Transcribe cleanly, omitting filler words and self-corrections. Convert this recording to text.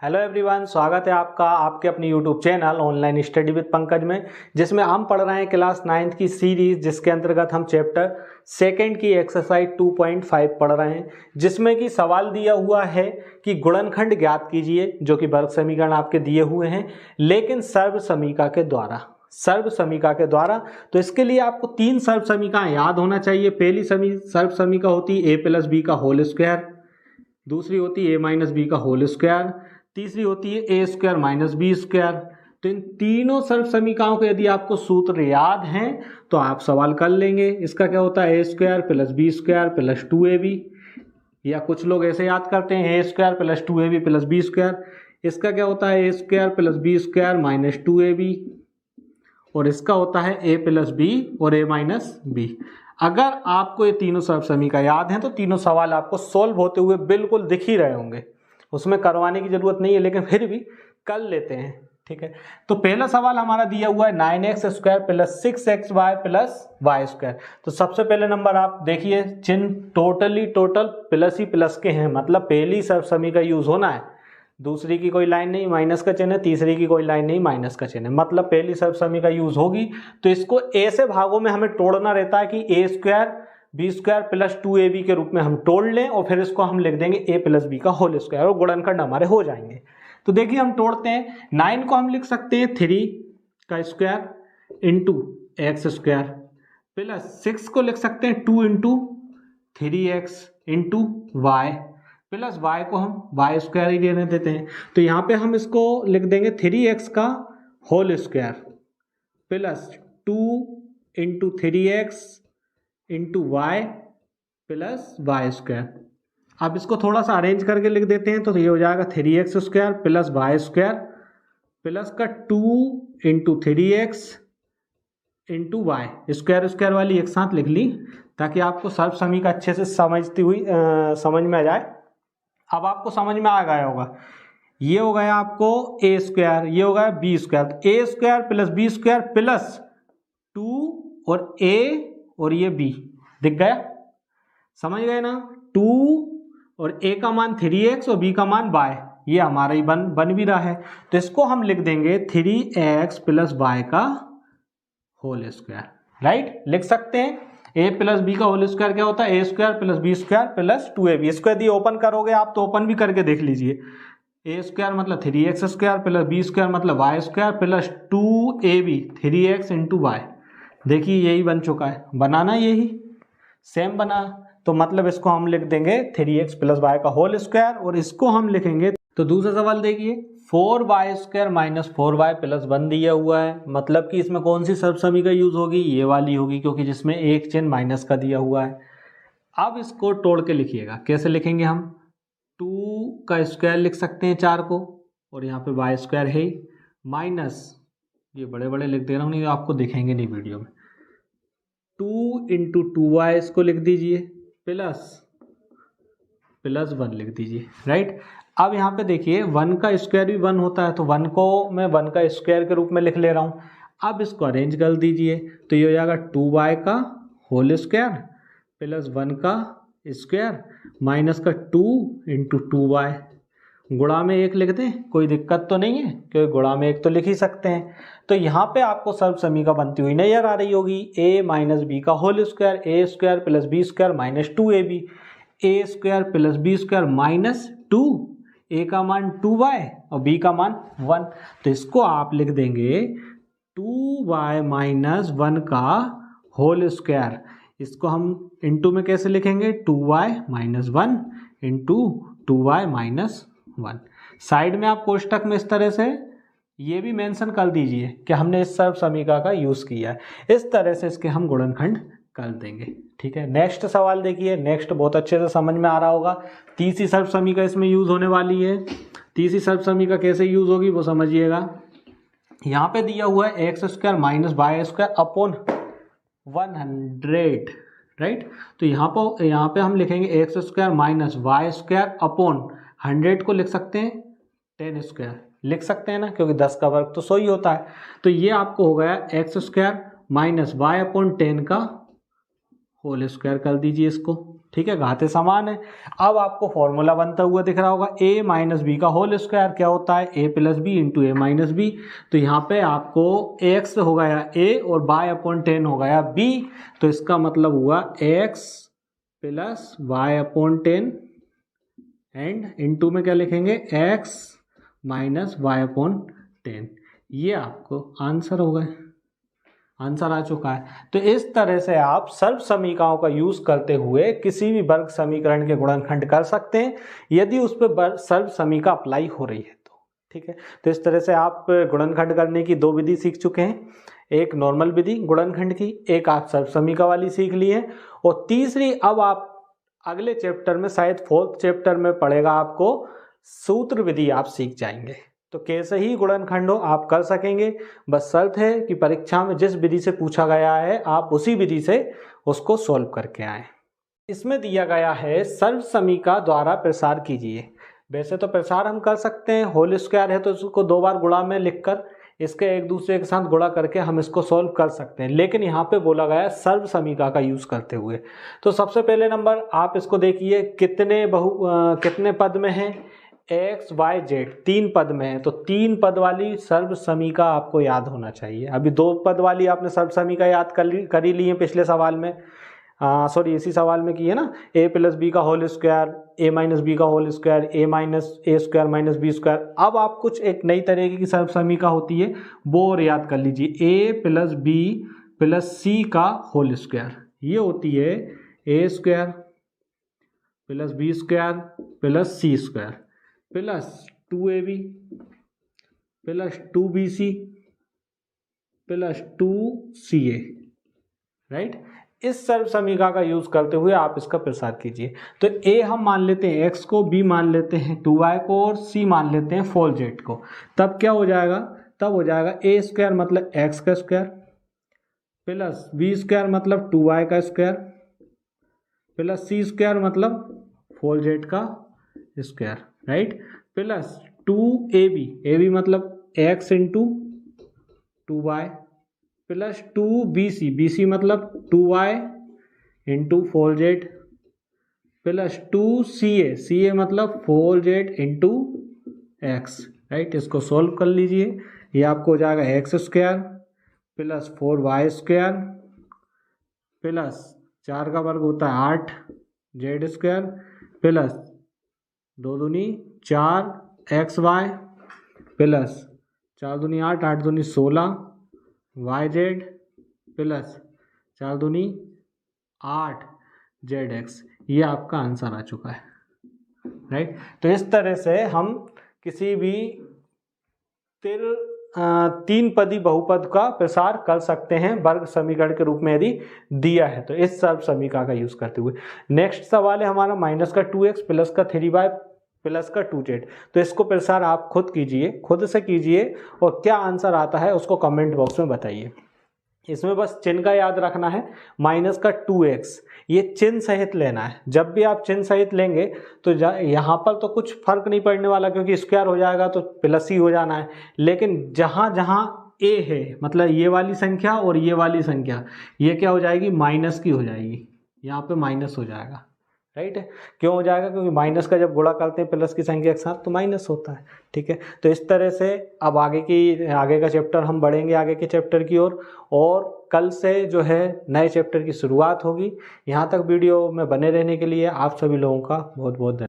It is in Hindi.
हेलो एवरीवन, स्वागत है आपका आपके अपने YouTube channel online study with Pankaj में, जिसमें हम पढ़ रहे हैं क्लास 9th की सीरीज, जिसके अंतर्गत हम चैप्टर सेकंड की एक्सरसाइज 2.5 पढ़ रहे हैं, जिसमें कि सवाल दिया हुआ है कि गुणनखंड ज्ञात कीजिए, जो कि वर्ग समीकरण आपके दिए हुए हैं, लेकिन सर्व समीका के द्वारा। तो इसके लिए आपको 3 सर्व समीकरण याद होना चाहिए। पहली सर्व समीका होती है a प्लस बी का होल स्क्वायर, दूसरी होती है a माइनस बी का होल स्क्वायर, तीसरी होती है a square minus b square. तो इन तीनों सर्व समीकरणों के यदि आपको सूत्र याद हैं तो आप सवाल कर लेंगे। इसका क्या होता है, a square plus b square plus 2ab, या कुछ लोग ऐसे याद करते हैं a square plus 2ab plus b square. इसका क्या होता है, a square plus b square minus 2ab, और इसका होता है ए प्लस बी और ए माइनस बी। अगर आपको ये तीनों सर्व समीकरण याद हैं तो तीनों सवाल आपको सोल्व होते हुए बिल्कुल दिख ही रहे होंगे, उसमें करवाने की जरूरत नहीं है, लेकिन फिर भी कर लेते हैं। ठीक है, तो पहला सवाल हमारा दिया हुआ है 9x square plus 6xy plus y square. तो सबसे पहले नंबर आप देखिए, चिन्ह टोटल प्लस ही प्लस के हैं, मतलब पहली सर्व समीकरण यूज होना है, दूसरी की कोई लाइन नहीं माइनस का चिन्ह है, तीसरी की कोई लाइन नहीं माइनस का चिन्ह है, मतलब पहली सर्व समीकरण यूज होगी। तो इसको ऐसे भागों में हमें तोड़ना रहता है कि a square b square plus 2ab के रूप में हम तोड़ लें, और फिर इसको हम लिख देंगे a प्लस बी का होल स्क्वायर, और गुणनखंड हमारे हो जाएंगे। तो देखिए हम तोड़ते हैं। 9 को हम लिख सकते हैं 3 का square into x square, plus 6 को लिख सकते हैं 2 into 3x into y, plus y को हम वाई स्क्वायर ही लेने देते हैं। तो यहाँ पे हम इसको लिख देंगे 3x का whole square plus 2 into 3x into y plus y square. अब इसको थोड़ा सा अरेंज करके लिख देते हैं, तो ये हो जाएगा 3x square plus y square plus का 2 into 3x into Y, square वाली एक साथ लिख ली ताकि आपको सर्व समीकरण अच्छे से समझ में आ जाए। अब आपको समझ में आ गया होगा, ये हो गया आपको ए स्क्वायर, ये हो गया बी स्क्वायर। तो a square plus b square plus 2 और ए और ये b दिख गया, समझ गए ना। 2 और a का मान 3x और b का मान y, ये हमारा ही बन भी रहा है। तो इसको हम लिख देंगे 3x प्लस y का होल स्क्वायर, राइट, लिख सकते हैं। a प्लस बी का होल स्क्वायर क्या होता है, a square plus b square plus 2ab। इसको यदि ओपन करोगे आप तो ओपन भी करके देख लीजिए, ए स्क्वायर मतलब 3x square plus b square मतलब y square plus 2ab 3x into y. देखिए यही बन चुका है, बनाना यही सेम बना, तो मतलब इसको हम लिख देंगे 3x प्लस वाई का होल स्क्वायर, और इसको हम लिखेंगे। तो दूसरा सवाल देखिए, 4y square minus 4y plus 1 दिया हुआ है, मतलब कि इसमें कौन सी सर्व समीकरण यूज होगी, ये वाली होगी, क्योंकि जिसमें एक चिन्ह माइनस का दिया हुआ है। अब इसको तोड़ के लिखिएगा, कैसे लिखेंगे हम, 2 का स्क्वायर लिख सकते हैं 4 को, और यहाँ पे y स्क्वायर है माइनस, ये बड़े बड़े लिख दे रहा हूँ, नहीं आपको दिखेंगे नहीं वीडियो में, 2 इंटू 2y इसको लिख दीजिए प्लस 1 लिख दीजिए, राइट। अब यहाँ पे देखिए 1 का स्क्वायर भी 1 होता है, तो 1 को मैं 1 का स्क्वायर के रूप में लिख ले रहा हूँ। अब इसको अरेंज कर दीजिए, तो ये हो जाएगा 2y का होल स्क्वायर प्लस 1 का स्क्वायर माइनस का 2 इंटू 2y, गुणा में 1 लिख दें, कोई दिक्कत तो नहीं है, क्योंकि गुणा में 1 तो लिख ही सकते हैं। तो यहाँ पे आपको सर्व समीकरण बनती हुई नजर आ रही होगी, a माइनस बी का whole square, a square plus b square minus 2ab, a square plus b square minus 2, a का मान 2y और b का मान 1। तो इसको आप लिख देंगे 2y माइनस 1 का होल स्क्वायर, इसको हम इंटू में कैसे लिखेंगे, 2y minus 1 into 2y minus 1। Side में आप कोष्टक में इस तरह से ये भी मेंशन कर दीजिए कि हमने इस सर्व समीकरण का यूज किया है, इस तरह से इसके हम गुणनखंड कर देंगे। ठीक है, नेक्स्ट सवाल देखिए, नेक्स्ट बहुत अच्छे से समझ में आ रहा होगा। तीसरी सर्व समीकरण इसमें यूज होने वाली है। तीसरी सर्व समीकरण कैसे यूज होगी वो समझिएगा। यहाँ पे दिया हुआ है x square minus y square upon 100, right. तो यहाँ पे हम लिखेंगे x square minus y square upon 100 को लिख सकते हैं 10 स्क्वायर, लिख सकते हैं ना, क्योंकि 10 का वर्ग तो 100 ही होता है। तो ये आपको हो गया x square minus y upon 10 का होल स्क्वायर कर दीजिए इसको, ठीक है, घातें समान है। अब आपको फॉर्मूला बनता हुआ दिख रहा होगा, a माइनस बी का होल स्क्वायर क्या होता है, a plus b into a minus b. तो यहाँ पे आपको x हो गया a और y अपॉन 10 हो गया b, तो इसका मतलब हुआ x plus y upon 10 and into में क्या लिखेंगे, x माइनस वाई अपॉन 10। ये आपको आंसर हो गए, आंसर आ चुका है। तो इस तरह से आप सर्व समीकरणों का यूज करते हुए किसी भी वर्ग समीकरण के गुणनखंड कर सकते हैं, यदि उस पर सर्व समीकरण अप्लाई हो रही है तो। ठीक है, तो इस तरह से आप गुणनखंड करने की 2 विधि सीख चुके हैं, एक नॉर्मल विधि गुणनखंड की, एक आप सर्व समीकरण वाली सीख ली है, और तीसरी अब आप अगले चैप्टर में, शायद 4th चैप्टर में पड़ेगा आपको, सूत्र विधि आप सीख जाएंगे। तो कैसे ही गुणनखंडों आप कर सकेंगे, बस शर्त है कि परीक्षा में जिस विधि से पूछा गया है आप उसी विधि से उसको सॉल्व करके आएं। इसमें दिया गया है सर्व समीकरण द्वारा प्रसार कीजिए। वैसे तो प्रसार हम कर सकते हैं, होल स्क्वायर है तो इसको 2 बार गुणा में लिखकर इसके एक दूसरे के साथ गुणा करके हम इसको सॉल्व कर सकते हैं, लेकिन यहाँ पे बोला गया है सर्व समीकरण का यूज करते हुए। तो सबसे पहले नंबर आप इसको देखिए, कितने पद में है, x y z 3 पद में है, तो 3 पद वाली सर्व समीकरण आपको याद होना चाहिए। अभी 2 पद वाली आपने सर्व समीकरण याद कर ही ली है पिछले सवाल में, सॉरी इसी सवाल में की है ना, a प्लस बी का whole square, a minus b का whole square, a minus a square minus b square. अब आप कुछ एक नई तरीके की सर्व समीकरण होती है वो और याद कर लीजिए, a plus b plus c का होल स्क्वायर, ये होती है a square plus b square plus c square plus 2ab plus 2bc plus 2ca, right. इस सर्व समीकरण का यूज करते हुए आप इसका प्रसार कीजिए। तो a हम मान लेते हैं x को, b मान लेते हैं 2y को और c मान लेते हैं 4z को। तब क्या हो जाएगा, तब हो जाएगा a स्क्वायर मतलब x का स्क्वायर प्लस b स्क्वायर मतलब 2y का स्क्वायर प्लस c स्क्वायर मतलब 4z का स्क्वायर, राइट, प्लस 2ab मतलब x into 2y plus 2bc मतलब 2y into 4z plus 2ca मतलब 4z इंटू x, राइट। इसको सॉल्व कर लीजिए, ये आपको हो जाएगा x square plus 4y square plus 4 का वर्ग होता है 8 z स्क्वायर प्लस 2 दूनी 4 xy प्लस 4 दूनी 8, 8 दूनी 16 yz प्लस 4 दूनी 8 zx। ये आपका आंसर आ चुका है, राइट। तो इस तरह से हम किसी भी 3 पदी बहुपद का प्रसार कर सकते हैं वर्ग समीकरण के रूप में यदि दिया है तो, इस सर्व समीकरण का यूज करते हुए। नेक्स्ट सवाल है हमारा माइनस का 2x प्लस का 3y प्लस का 2z। तो इसको प्रसार आप खुद कीजिए, खुद से कीजिए, और क्या आंसर आता है उसको कमेंट बॉक्स में बताइए। इसमें बस चिन्ह का याद रखना है, माइनस का 2x ये चिन्ह सहित लेना है। जब भी आप चिन्ह सहित लेंगे तो यहाँ पर तो कुछ फर्क नहीं पड़ने वाला, क्योंकि स्क्वायर हो जाएगा तो प्लस ही हो जाना है, लेकिन जहाँ जहाँ a है मतलब ये वाली संख्या और ये वाली संख्या, ये क्या हो जाएगी, माइनस की हो जाएगी, यहाँ पे माइनस हो जाएगा, राइट। क्यों हो जाएगा, क्योंकि माइनस का जब गुणा करते हैं प्लस की संख्या के साथ तो माइनस होता है, ठीक है। तो इस तरह से अब आगे का चैप्टर हम बढ़ेंगे आगे के चैप्टर की ओर, और कल से जो है नए चैप्टर की शुरुआत होगी। यहाँ तक वीडियो में बने रहने के लिए आप सभी लोगों का बहुत बहुत धन्यवाद।